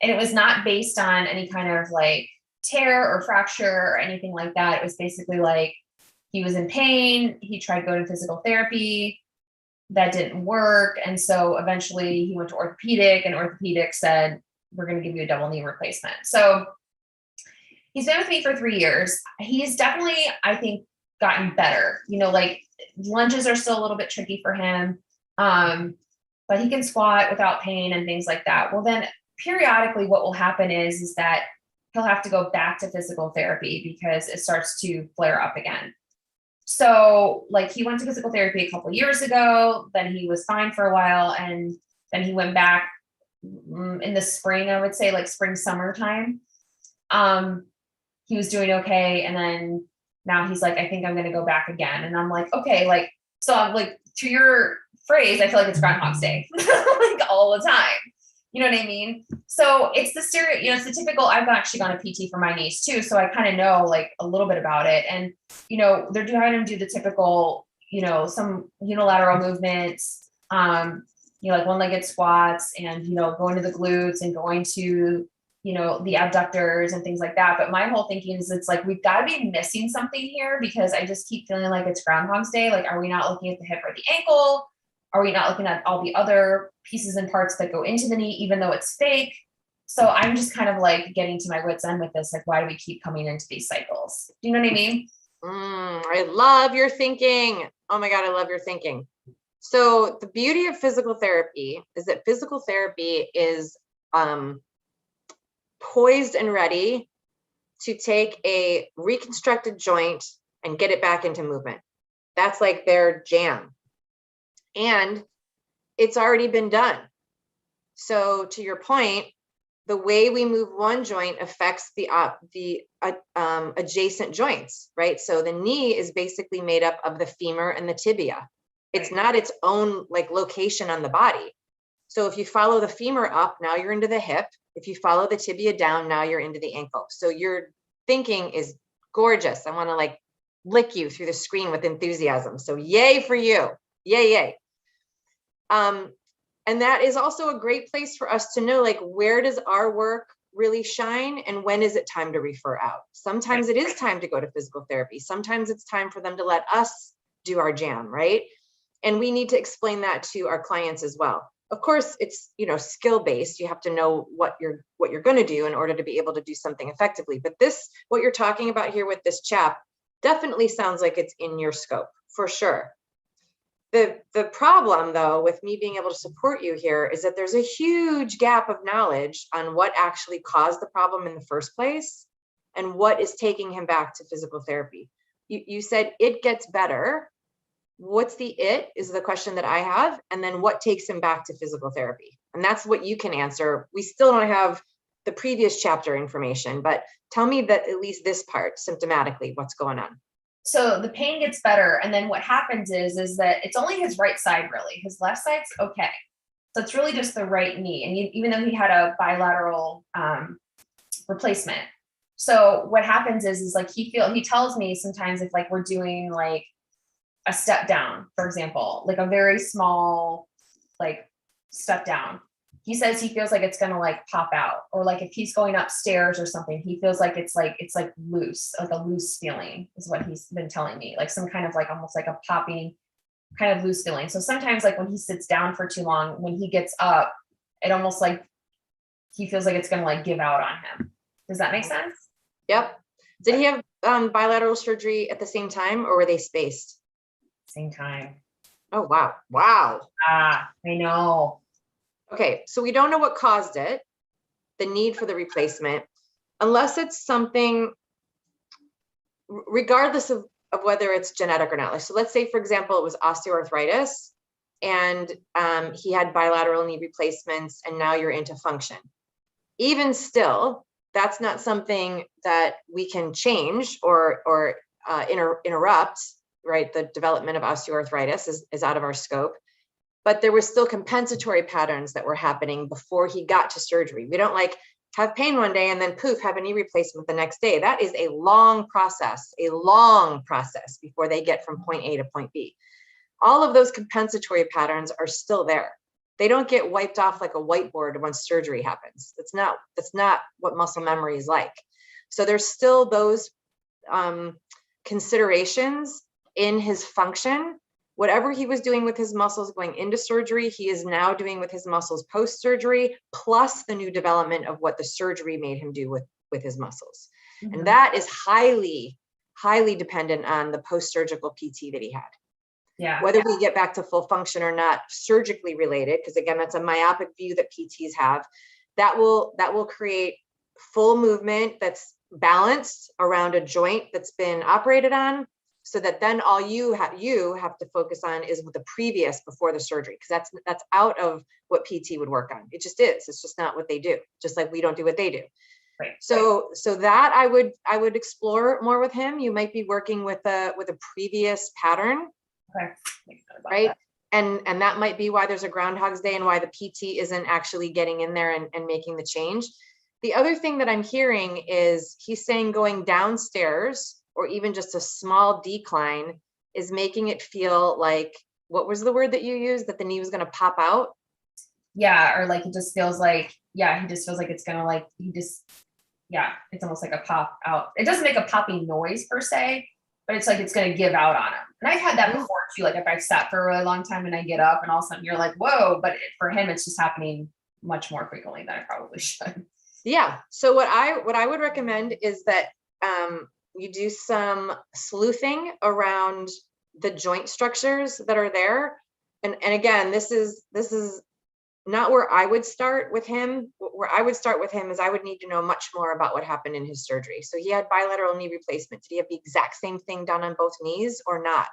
And it was not based on any kind of like tear or fracture or anything like that. It was basically like he was in pain. He tried going to physical therapy. That didn't work. And so eventually he went to orthopedic, and orthopedic said, we're going to give you a double knee replacement. So he's been with me for 3 years. He's definitely, I think, gotten better. You know, like lunges are still a little bit tricky for him. But he can squat without pain and things like that. Well, then periodically what will happen is that he'll have to go back to physical therapy because it starts to flare up again. So like he went to physical therapy a couple years ago, then he was fine for a while. And then he went back in the spring, I would say like spring, summertime. He was doing okay. And then now he's like, I think I'm going to go back again. And I'm like, okay, like, so I'm like, to your phrase, I feel like it's Groundhog's Day, like all the time. You know what I mean? So it's the it's the typical, I've actually gone to PT for my knees too. So I kind of know like a little bit about it. And, they're trying to do the typical, some unilateral movements, like one-legged squats and, going to the glutes and going to, the abductors and things like that. But my whole thinking is it's like, we've got to be missing something here because I just keep feeling like it's Groundhog's Day. Like, are we not looking at the hip or the ankle? Are we not looking at all the other pieces and parts that go into the knee, even though it's fake? So I'm just kind of like getting to my wit's end with this. Like, why do we keep coming into these cycles? Do you know what I mean? I love your thinking. Oh my God, I love your thinking. So the beauty of physical therapy is that physical therapy is poised and ready to take a reconstructed joint and get it back into movement. That's like their jam. And it's already been done. So to your point, the way we move one joint affects the adjacent joints, right? So the knee is basically made up of the femur and the tibia. It's not its own like location on the body. So if you follow the femur up, now you're into the hip. If you follow the tibia down, now you're into the ankle. So your thinking is gorgeous. I want to like lick you through the screen with enthusiasm. So yay for you. Yay, yay. And that is also a great place for us to know, like, where does our work really shine and when is it time to refer out? Sometimes it is time to go to physical therapy. Sometimes it's time for them to let us do our jam, right? And we need to explain that to our clients as well. Of course, it's, skill-based. You have to know what you're going to do in order to be able to do something effectively. But this, what you're talking about here with this chap, definitely sounds like it's in your scope, for sure. The problem, though, with me being able to support you here is that there's a huge gap of knowledge on what actually caused the problem in the first place and what is taking him back to physical therapy. You said it gets better. What's the it is the question that I have. And then what takes him back to physical therapy? And that's what you can answer. We still don't have the previous chapter information, but tell me that at least this part, symptomatically, what's going on. So the pain gets better. And then what happens is that it's only his right side, really. His left side's okay. So it's really just the right knee. And even though he had a bilateral replacement. So what happens is like he tells me sometimes if like we're doing like a step down, for example, like a very small like step down, he says he feels like it's gonna like pop out, or like if he's going upstairs or something, he feels like it's like loose, like a loose feeling is what he's been telling me, like some kind of like almost like a popping kind of loose feeling. So sometimes like when he sits down for too long, when he gets up, it almost like he feels like it's gonna like give out on him. Does that make sense? Yep. Did he have bilateral surgery at the same time, or were they spaced? Same time. Oh, wow. Wow. I know. Okay, so we don't know what caused it, the need for the replacement, unless it's something, regardless of whether it's genetic or not. Like, so let's say, for example, it was osteoarthritis and he had bilateral knee replacements and now you're into function. Even still, that's not something that we can change or interrupt, right? The development of osteoarthritis is out of our scope. But there were still compensatory patterns that were happening before he got to surgery. We don't like have pain one day, and then poof, have a knee replacement the next day. That is a long process before they get from point A to point B. All of those compensatory patterns are still there. They don't get wiped off like a whiteboard once surgery happens. That's not what muscle memory is like. So there's still those considerations in his function. Whatever he was doing with his muscles going into surgery, he is now doing with his muscles post-surgery, plus the new development of what the surgery made him do with his muscles. Mm-hmm. And that is highly, highly dependent on the post-surgical PT that he had. Yeah. Whether we get back to full function or not surgically related, because again, that's a myopic view that PTs have, that will create full movement that's balanced around a joint that's been operated on, so that then all you have to focus on is the previous before the surgery, because that's out of what PT would work on. It just is. It's just not what they do. Just like we don't do what they do. Right. So that I would explore more with him. You might be working with a previous pattern. Okay. Right. And that might be why there's a Groundhog's Day and why the PT isn't actually getting in there and making the change. The other thing that I'm hearing is he's saying going downstairs or even just a small decline is making it feel like, what was the word that you used, that the knee was going to pop out? Yeah. Or like, it just feels like, he just feels like it's going to it's almost like a pop out. It doesn't make a popping noise per se, but it's like, it's going to give out on him. And I've had that before too. Like if I've sat for a really long time and I get up and all of a sudden you're like, whoa, but for him, it's just happening much more frequently than I probably should. Yeah. So what I would recommend is that you do some sleuthing around the joint structures that are there. And again, this is not where I would start with him. Where I would start with him is I would need to know much more about what happened in his surgery. So he had bilateral knee replacement. Did he have the exact same thing done on both knees or not?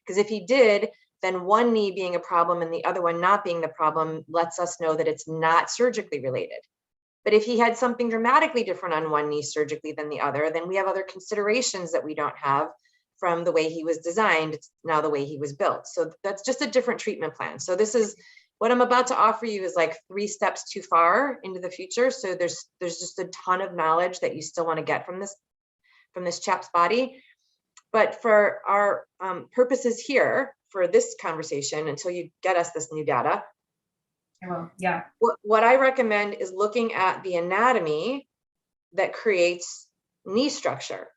Because if he did, then one knee being a problem and the other one not being the problem lets us know that it's not surgically related. But if he had something dramatically different on one knee surgically than the other, then we have other considerations that we don't have from the way he was designed. It's now the way he was built. So that's just a different treatment plan. So this is what I'm about to offer you is like 3 steps too far into the future. So there's just a ton of knowledge that you still want to get from this chap's body. But for our purposes here, for this conversation, until you get us this new data, yeah. What I recommend is looking at the anatomy that creates knee structure,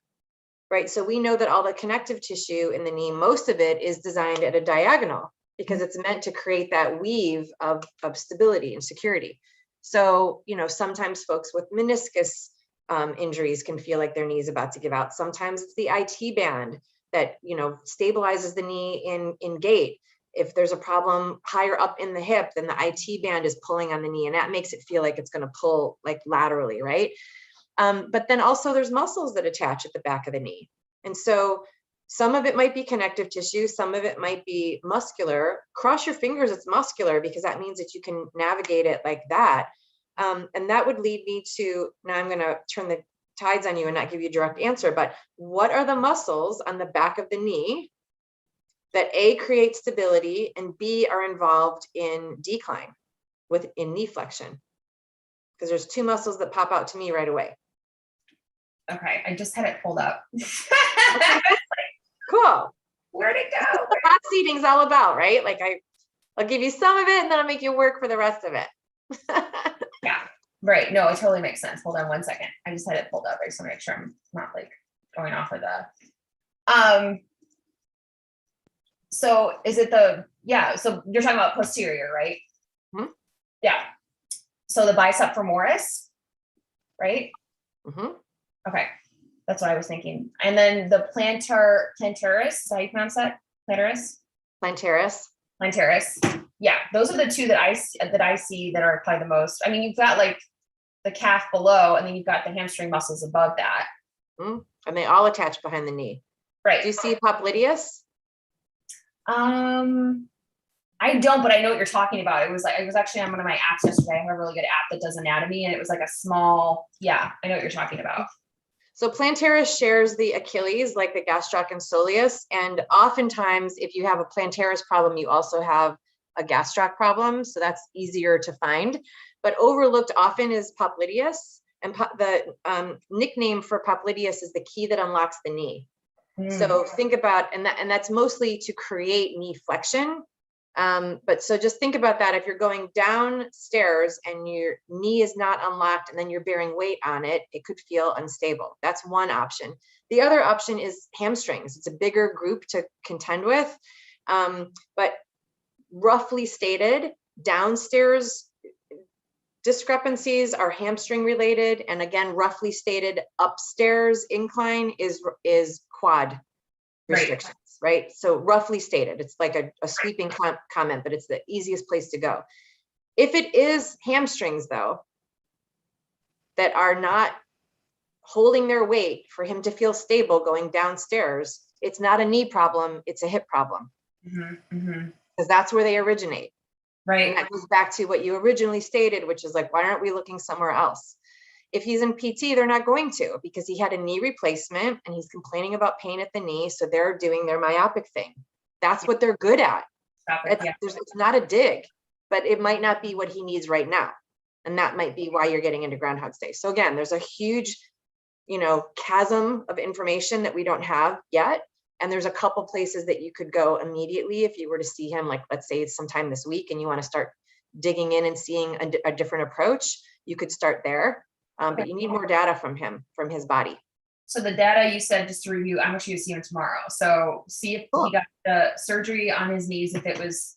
right? So we know that all the connective tissue in the knee, most of it is designed at a diagonal because it's meant to create that weave of stability and security. So, sometimes folks with meniscus injuries can feel like their knee is about to give out. Sometimes it's the IT band that, stabilizes the knee in gait. If there's a problem higher up in the hip, then the IT band is pulling on the knee and that makes it feel like it's going to pull like laterally, right? But then also there's muscles that attach at the back of the knee. And so some of it might be connective tissue, some of it might be muscular. Cross your fingers, it's muscular, because that means that you can navigate it like that. And that would lead me to, now I'm going to turn the tides on you and not give you a direct answer, but what are the muscles on the back of the knee that A, create stability, and B, are involved in decline in knee flexion? Because there's 2 muscles that pop out to me right away. Okay, I just had it pulled up. Cool. Where'd it go? That's what hot seating's all about, right? Like I'll give you some of it and then I'll make you work for the rest of it. Yeah, right. No, it totally makes sense. Hold on one second. I just had it pulled up. I just want to make sure I'm not like going off of the so is it so you're talking about posterior, right? Mm-hmm. Yeah. So the bicep femoris, right? Mm-hmm. Okay. That's what I was thinking. And then the plantaris, is that how you pronounce that? Plantaris? Yeah. Those are the 2 that I see that are probably the most. I mean, you've got like the calf below, and then you've got the hamstring muscles above that. Mm-hmm. And they all attach behind the knee. Right. Do you see popliteus? I don't, but I know what you're talking about. It was actually on one of my apps yesterday. I have a really good app that does anatomy, and it was like a small, I know what you're talking about. So plantaris shares the Achilles, like the gastroc and soleus. And oftentimes, if you have a plantaris problem, you also have a gastroc problem. So that's easier to find. But overlooked often is popliteus. And the nickname for popliteus is the key that unlocks the knee. So think about, and that's mostly to create knee flexion. But so just think about that. If you're going downstairs and your knee is not unlocked and then you're bearing weight on it, it could feel unstable. That's one option. The other option is hamstrings. It's a bigger group to contend with. But roughly stated, downstairs discrepancies are hamstring related. And again, roughly stated, upstairs incline is quad restrictions, right? So roughly stated, it's like a sweeping comment, but it's the easiest place to go. If it is hamstrings though, that are not holding their weight for him to feel stable going downstairs, it's not a knee problem, it's a hip problem. Because that's where they originate. Right. And that goes back to what you originally stated, which is like, why aren't we looking somewhere else? If he's in PT, they're not going to, because he had a knee replacement and he's complaining about pain at the knee. So they're doing their myopic thing. That's what they're good at. It's not a dig, but it might not be what he needs right now. And that might be why you're getting into groundhog stay. So again, there's a huge, chasm of information that we don't have yet. And there's a couple places that you could go immediately if you were to see him, like, let's say it's sometime this week and you want to start digging in and seeing a different approach, you could start there. But you need more data from him, from his body. So the data you said, just to review, I want you to see him tomorrow. So see if he got the surgery on his knees, if it was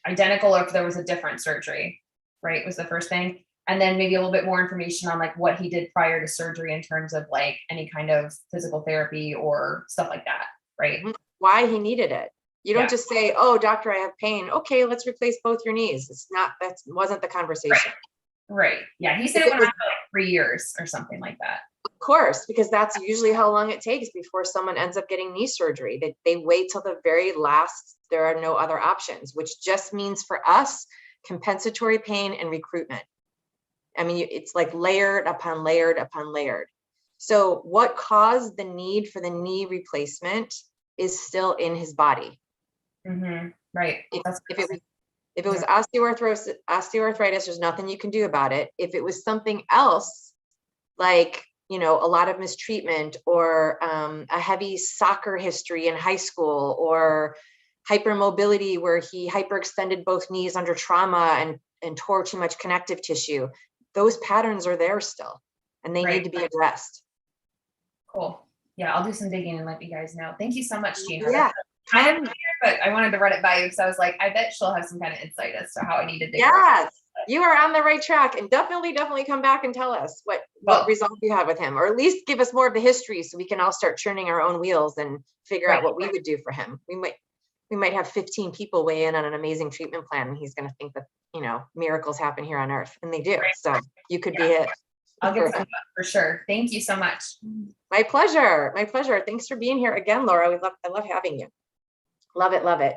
identical or if there was a different surgery, right? Was the first thing. And then maybe a little bit more information on like what he did prior to surgery in terms of like any kind of physical therapy or stuff like that, right? Why he needed it. You don't just say, oh, doctor, I have pain. Okay, let's replace both your knees. It's not, that wasn't the conversation. Right. Yeah. He said it went on for like 3 years or something like that. Of course, because that's usually how long it takes before someone ends up getting knee surgery. They wait till the very last, there are no other options, which just means for us, compensatory pain and recruitment. I mean, it's like layered upon layered upon layered. So what caused the need for the knee replacement is still in his body. Right. If it was osteoarthritis, there's nothing you can do about it. If it was something else, like, a lot of mistreatment or a heavy soccer history in high school, or hypermobility where he hyperextended both knees under trauma and tore too much connective tissue, those patterns are there still, and they need to be addressed. Cool. Yeah, I'll do some digging and let you guys know. Thank you so much, Gina. Yeah. Kind of weird, but I wanted to run it by you because I was like, I bet she'll have some kind of insight as to how I need to dig. Yes, you are on the right track, and definitely come back and tell us what result you had with him, or at least give us more of the history so we can all start churning our own wheels and figure out what we would do for him. We might have 15 people weigh in on an amazing treatment plan, and he's going to think that, miracles happen here on earth, and they do. So you could be it. I'll get some for sure. Thank you so much. My pleasure. My pleasure. Thanks for being here again, Laura. I love having you. Love it. Love it.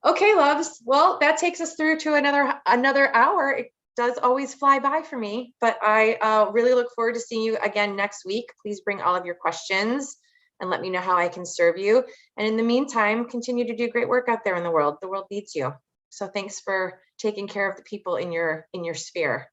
Okay, loves. Well, that takes us through to another hour. It does always fly by for me, but I really look forward to seeing you again next week. Please bring all of your questions and let me know how I can serve you. And in the meantime, continue to do great work out there in the world. The world needs you. So thanks for taking care of the people in your sphere.